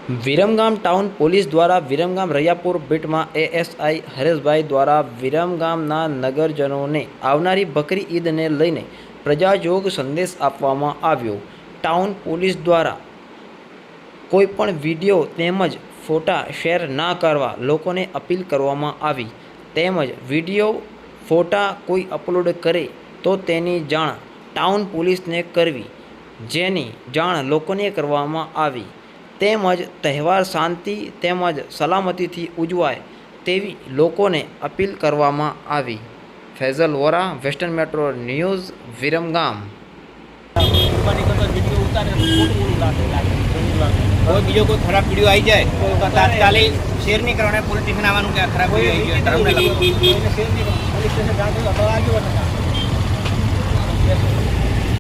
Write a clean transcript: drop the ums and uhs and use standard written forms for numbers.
Viramgam town police દ્વારા Viramgam રૈયાપુર બીટમાં ASI Hareshbhai દ્વારા વિરમગામના નગરજનોને આવનારી બકરી ઈદને લઈને પ્રજાજોગ સંદેશ આપવામાં આવ્યો। ટાઉન પોલીસ દ્વારા કોઈપણ વિડીયો તેમજ ફોટા શેર ના કરવા લોકોને અપીલ કરવામાં આવી, તેમજ વિડીયો ફોટા કોઈ અપલોડ કરે તો તેની જાણ ટાઉન પોલીસને કરવી, જેની જાણ લોકોને કરવામાં આવી। તેમજ તહેવાર શાંતિ તેમજ સલામતીથી ઉજવાય તેવી લોકોને અપીલ કરવામાં આવી। Faizal Vora, western metro news, Viramgam. कोई वीडियो कोई खराब वीडियो आई जाए तो तात्कालिक शेयर नहीं करवाना है। पुलिस स्टेशन आवानू क्या खराब वीडियो आई जाए धर्म ने लगो।